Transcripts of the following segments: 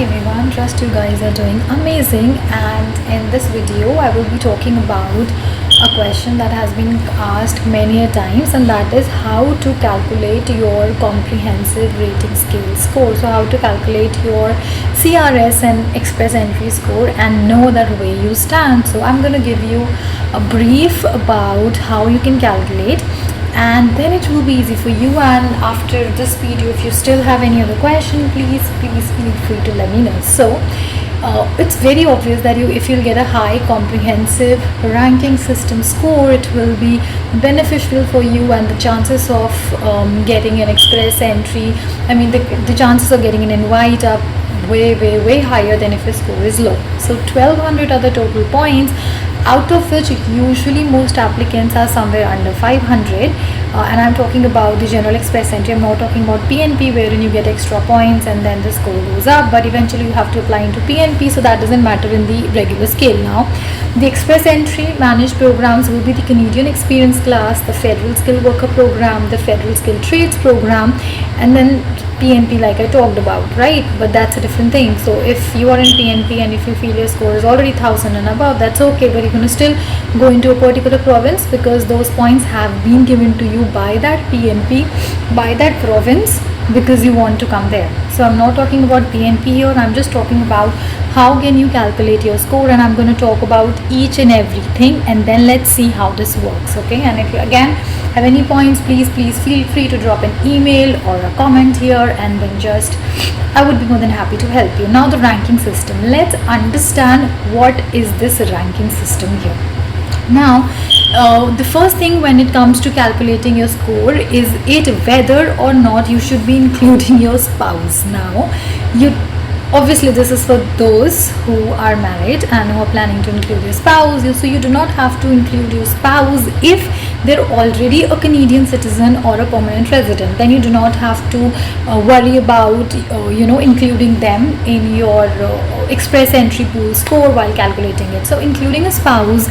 everyone, trust you guys are doing amazing, and in this video I will be talking about a question that has been asked many a times, and that is how to calculate your comprehensive rating scale score. So how to calculate your CRS and express entry score and know that where you stand. So I'm going to give you a brief about how you can calculate, and then it will be easy for you. And after this video, if you still have any other question, please feel free to let me know. So it's very obvious that if you'll get a high comprehensive ranking system score, it will be beneficial for you, and the chances of getting an express entry, the chances of getting an invite are way higher than if your score is low. So 1200 are the total points, out of which usually most applicants are somewhere under 500, and I'm talking about the general express entry. I'm not talking about PNP, wherein you get extra points and then the score goes up, but eventually you have to apply into PNP, so that doesn't matter in the regular scale. Now the express entry managed programs will be the Canadian experience class, the federal skill worker program, the federal skill trades program, and then PNP, like I talked about, right? But that's a different thing. So if you are in PNP and if you feel your score is already 1000 and above, that's okay, but you're going to still go into a particular province because those points have been given to you by that PNP, by that province, because you want to come there. So I'm not talking about PNP here, I'm just talking about how can you calculate your score, and I'm going to talk about each and everything, and then let's see how this works. Okay, and if you again have any points, please feel free to drop an email or a comment here, and then I would be more than happy to help you. Now the ranking system, let's understand what is this ranking system here. Now the first thing when it comes to calculating your score is it whether or not you should be including your spouse. Now obviously this is for those who are married and who are planning to include your spouse. So you do not have to include your spouse if they're already a Canadian citizen or a permanent resident. Then you do not have to worry about including them in your express entry pool score while calculating it. So including a spouse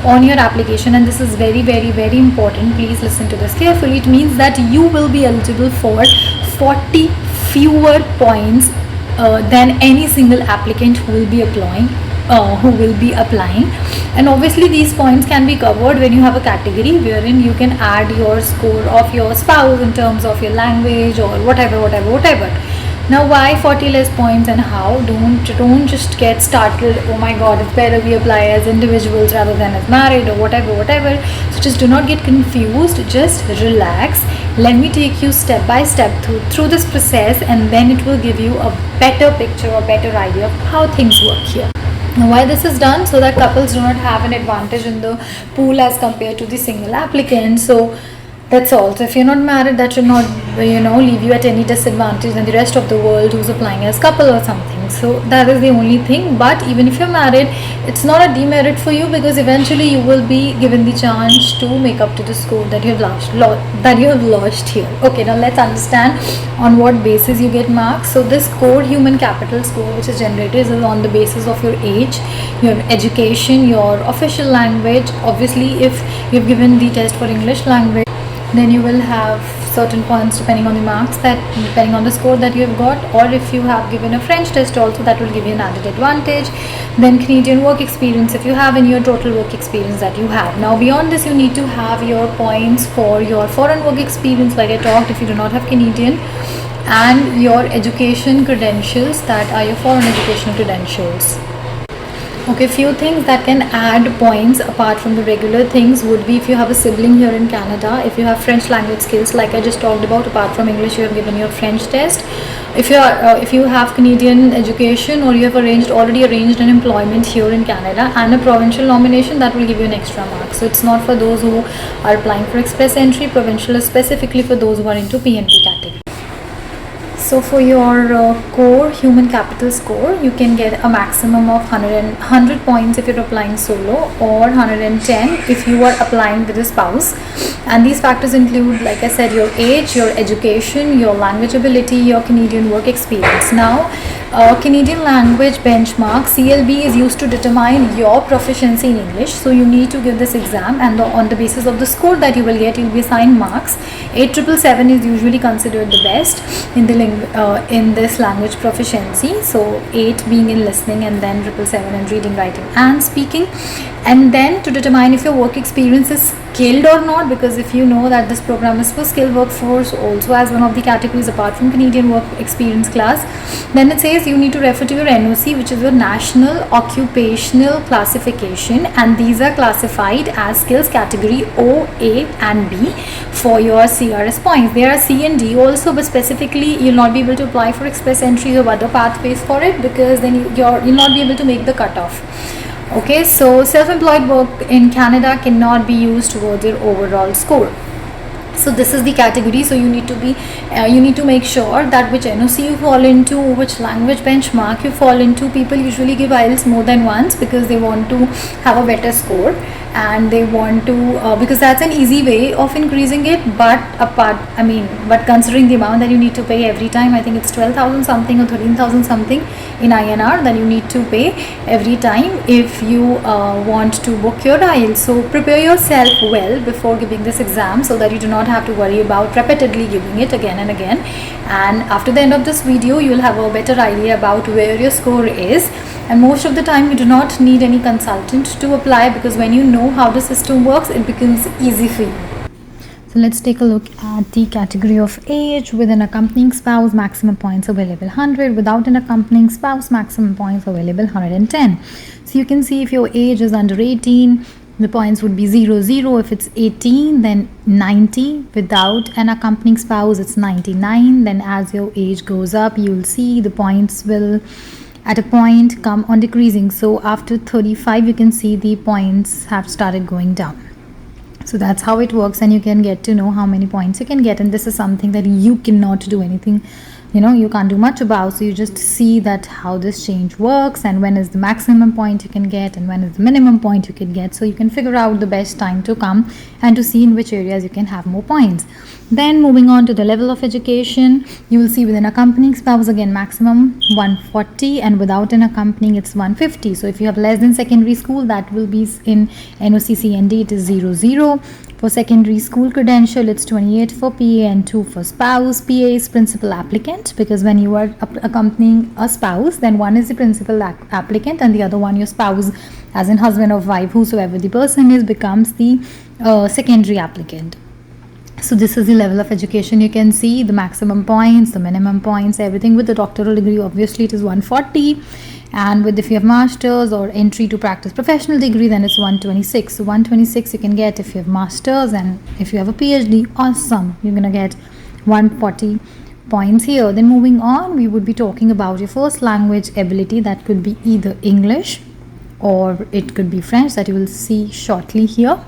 on your application, and this is very important, please listen to this carefully, it means that you will be eligible for 40 fewer points than any single applicant who will be applying. And obviously these points can be covered when you have a category wherein you can add your score of your spouse in terms of your language or whatever. Now why 40 less points and how? Don't just get startled, oh my god, it's better we apply as individuals rather than as married or whatever. So just do not get confused, just relax. Let me take you step by step through this process, and then it will give you a better picture or better idea of how things work here. Now why this is done? So that couples do not have an advantage in the pool as compared to the single applicant. So that's all. So if you're not married, that should not leave you at any disadvantage than the rest of the world who's applying as couple or something. So that is the only thing. But even if you're married, it's not a demerit for you, because eventually you will be given the chance to make up to the score that you have lost here. Okay, now let's understand on what basis you get marks. So this score, human capital score, which is generated, is on the basis of your age, your education, your official language. Obviously if you've given the test for English language, then you will have certain points depending on the score that you have got. Or if you have given a French test also, that will give you an added advantage. Then Canadian work experience if you have, and your total work experience that you have. Now beyond this, you need to have your points for your foreign work experience, like I talked, if you do not have Canadian, and your education credentials, that are your foreign educational credentials. Okay, few things that can add points apart from the regular things would be if you have a sibling here in Canada, if you have French language skills like I just talked about, apart from English you have given your French test, if you have Canadian education, or you have already arranged an employment here in Canada and a provincial nomination, that will give you an extra mark. So it's not for those who are applying for express entry. Provincial is specifically for those who are into PNP category. So for your core human capital score, you can get a maximum of 100 points if you're applying solo, or 110 if you are applying with a spouse. And these factors include, like I said, your age, your education, your language ability, your Canadian work experience. Now Canadian language benchmark CLB is used to determine your proficiency in English. So you need to give this exam, and on the basis of the score that you will get, you will be assigned marks. 8777 is usually considered the best in the in this language proficiency. So 8 being in listening, and then 777 in reading, writing and speaking. And then to determine if your work experience is skilled or not, because if you know that this program is for skilled workforce also as one of the categories apart from Canadian work experience class, then it says you need to refer to your NOC, which is your National Occupational Classification, and these are classified as skills category O, A and B for your CRS points. There are C and D also, but specifically you'll not be able to apply for express entry or other pathways for it, because then you'll not be able to make the cutoff. Okay, so self-employed work in Canada cannot be used towards your overall score. So this is the category. So you need to make sure that which NOC you fall into, which language benchmark you fall into. People usually give IELTS more than once because they want to have a better score, and they want to because that's an easy way of increasing it. But but considering the amount that you need to pay every time, I think it's 12,000 something or 13,000 something in INR that you need to pay every time if you want to book your IELTS. So prepare yourself well before giving this exam, so that you do not have to worry about repeatedly giving it again and again. And after the end of this video, you will have a better idea about where your score is. And most of the time you do not need any consultant to apply, because when you know how the system works, it becomes easy for you. So let's take a look at the category of age. With an accompanying spouse, maximum points available 100. Without an accompanying spouse, maximum points available 110. So you can see if your age is under 18, the points would be 00. If it's 18, then 90. Without an accompanying spouse, it's 99. Then as your age goes up, you'll see the points will at a point come on decreasing. So after 35, you can see the points have started going down. So that's how it works, and you can get to know how many points you can get. And this is something that you cannot do anything, you can't do much about. So you just see that how this change works, and when is the maximum point you can get and when is the minimum point you can get. So you can figure out the best time to come and to see in which areas you can have more points. Then moving on to the level of education, you will see with an accompanying spouse, again maximum 140, and without an accompanying it's 150. So if you have less than secondary school, that will be in NOCC and D, it is 00. For secondary school credential, it's 28 for PA and 2 for spouse. PA is principal applicant, because when you are accompanying a spouse, then one is the principal applicant and the other one, your spouse, as in husband or wife, whosoever the person is, becomes the secondary applicant. So this is the level of education. You can see the maximum points, the minimum points, everything. With the doctoral degree, obviously it is 140, and with if you have masters or entry to practice professional degree, then it's 126. So 126 you can get if you have masters, and if you have a PhD, awesome, you're gonna get 140 points here. Then moving on, we would be talking about your first language ability. That could be either English or it could be French, that you will see shortly here.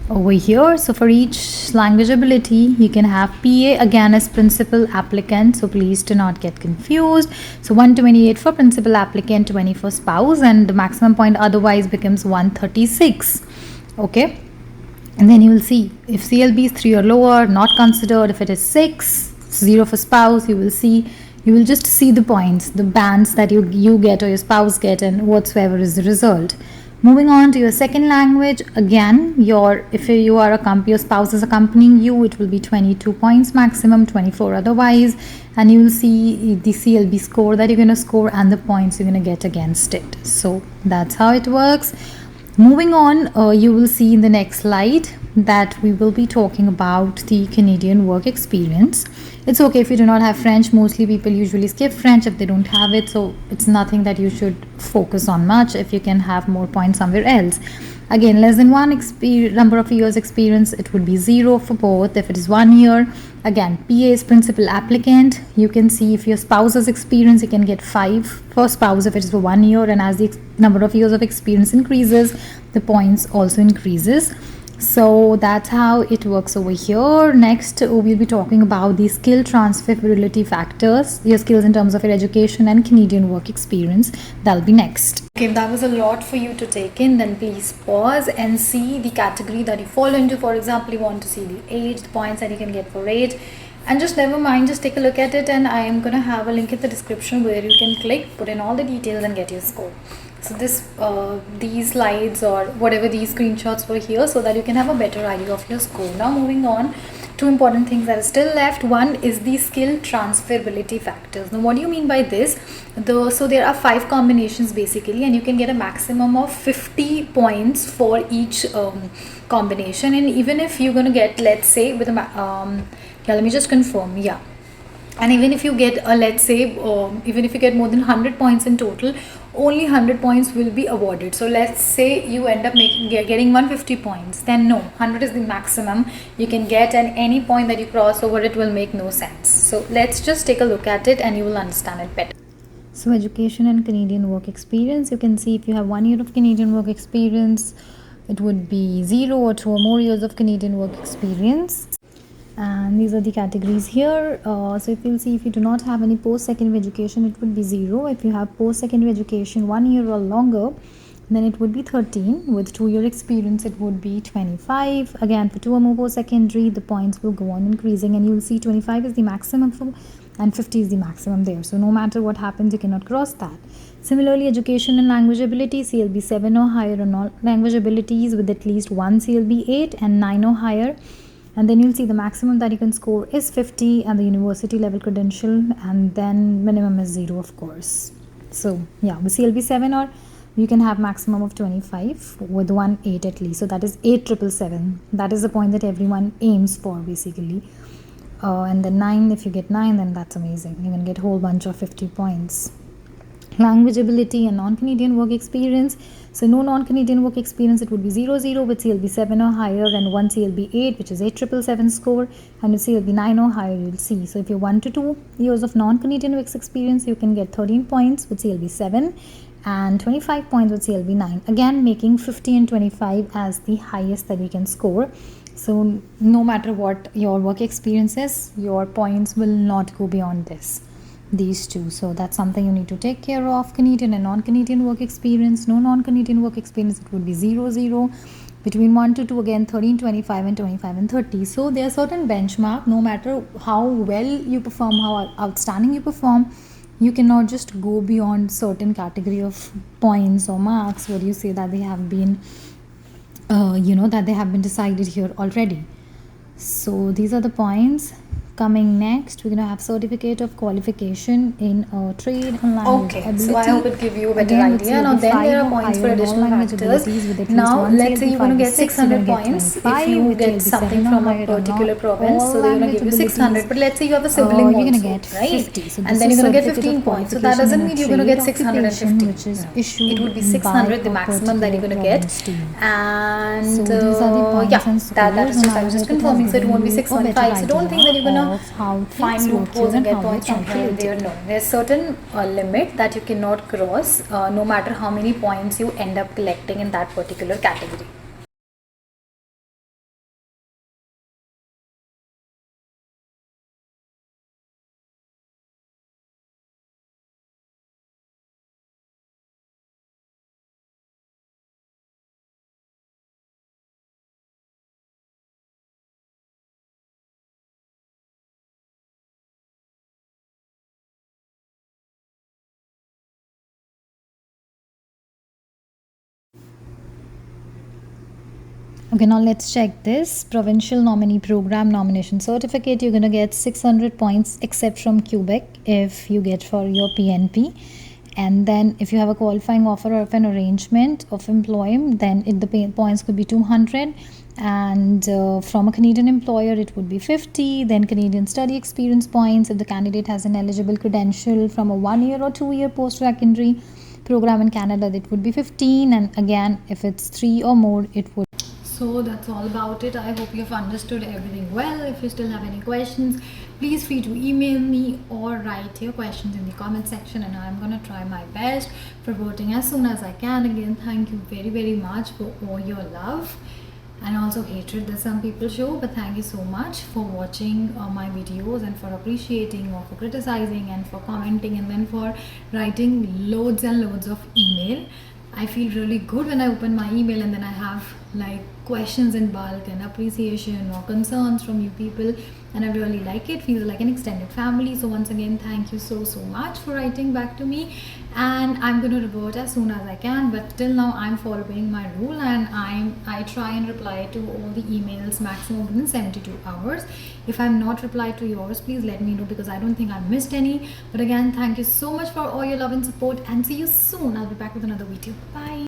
Over here, so for each language ability, you can have PA again as principal applicant, so please do not get confused. So 128 for principal applicant, 20 for spouse, and the maximum point otherwise becomes 136. Okay, and then you will see if CLB is 3 or lower, not considered. If it is 6, 0 for spouse, you will just see the points, the bands that you get or your spouse get, and whatsoever is the result. Moving on to your second language, again, if you are your spouse is accompanying you, it will be 22 points maximum, 24 otherwise, and you will see the CLB score that you're going to score and the points you're going to get against it. So that's how it works. Moving on, you will see in the next slide that we will be talking about the Canadian work experience. It's okay if you do not have French. Mostly people usually skip French if they don't have it, so it's nothing that you should focus on much if you can have more points somewhere else. Again, less than one number of years experience, it would be 0 for both. If it is 1 year, again, PA is principal applicant. You can see if your spouse's experience, you can get 5 for spouse if it is for 1 year, and as the number of years of experience increases, the points also increases. So that's how it works over here. Next, we'll be talking about the skill transferability factors, your skills in terms of your education and Canadian work experience. That'll be next. Okay, if that was a lot for you to take in, then please pause and see the category that you fall into. For example, you want to see the age, the points that you can get for age, And just never mind, just take a look at it, and I am gonna have a link in the description where you can click, put in all the details and get your score. So these slides or whatever these screenshots were here so that you can have a better idea of your score. Now moving on, two important things that are still left. One is the skill transferability factors. Now what do you mean by this? So there are 5 combinations basically, and you can get a maximum of 50 points for each combination. And even if you're going to get, let's say with a let me just confirm, yeah, and even if you get let's say even if you get more than 100 points in total, only 100 points will be awarded. So let's say you end up getting 150 points, then no, 100 is the maximum you can get, and any point that you cross over it will make no sense. So let's just take a look at it and you will understand it better. So education and Canadian work experience, you can see if you have 1 year of Canadian work experience, it would be 0 or 2 or more years of Canadian work experience. And these are the categories here. So if you'll see, if you do not have any post-secondary education, it would be 0. If you have post-secondary education 1 year or longer, then it would be 13. With 2 year experience, it would be 25. Again, for 2 or more post-secondary, the points will go on increasing, and you'll see 25 is the maximum for, and 50 is the maximum there. So no matter what happens, you cannot cross that. Similarly, education and language ability, CLB 7 or higher on all language abilities with at least 1 CLB 8 and 9 or higher. And then you'll see the maximum that you can score is 50 and the university level credential, and then minimum is 0, of course. So yeah, with CLB 7 or you can have maximum of 25 with 1 8 at least. So that is 8,777. That is the point that everyone aims for basically. And then 9, if you get 9, then that's amazing. You can get a whole bunch of 50 points. Language ability and non-Canadian work experience. So no non-Canadian work experience, it would be 0 0 with CLB 7 or higher, and 1 CLB 8, which is 8,777 score, and with CLB 9 or higher, you'll see. So if you're 1 to 2 years of non-Canadian work experience, you can get 13 points with CLB 7 and 25 points with CLB 9. Again, making 50 and 25 as the highest that you can score. So no matter what your work experience is, your points will not go beyond these two. So that's something you need to take care of. Canadian and non-Canadian work experience. No non-Canadian work experience, it would be 0 0. Between 1 to 2, again 13, 25 and 25 and 30. So there are certain benchmark. No matter how well you perform, how outstanding you perform, you cannot just go beyond certain category of points or marks where you say that they have been that they have been decided here already. So these are the points. Coming next, we're going to have certificate of qualification in trade and language ability. So I hope it give you a better idea. Now then there are points for additional factors. Now let's say you're going to get 600 points if you get something from a particular province. So they're going to give you 600. But let's say you have a sibling you're also, get right? 50. So and then you're going to get 15 points. So that doesn't mean you're going to get 650. Which is issued it would be 600 the maximum that you're going to get. And so these are the points yeah, and scores, I was just confirming. So it won't be 615. So don't think that you're going to find loopholes and get points from here and there. No, there's certain limit that you cannot cross no matter how many points you end up collecting in that particular category. Okay, now let's check this. Provincial Nominee Program Nomination Certificate. You're going to get 600 points except from Quebec if you get for your PNP. And then if you have a qualifying offer of an arrangement of employment, then the points could be 200. And from a Canadian employer, it would be 50. Then Canadian study experience points if the candidate has an eligible credential from a 1 year or 2 year post-secondary program in Canada, that would be 15. And again, if it's 3 or more, it would. So that's all about it. I hope you've understood everything well. If you still have any questions, please free to email me or write your questions in the comment section, and I'm gonna try my best for voting as soon as I can. Again, thank you very, very much for all your love and also hatred that some people show, but thank you so much for watching my videos and for appreciating or for criticizing and for commenting and then for writing loads and loads of email. I feel really good when I open my email and then I have like questions in bulk and appreciation or concerns from you people, and I really like it. Feels like an extended family. So once again, thank you so much for writing back to me, and I'm going to revert as soon as I can. But till now, I'm following my rule, and I try and reply to all the emails maximum within 72 hours. If I'm not replied to yours, please let me know, because I don't think I missed any. But again, thank you so much for all your love and support, and see you soon. I'll be back with another video. Bye.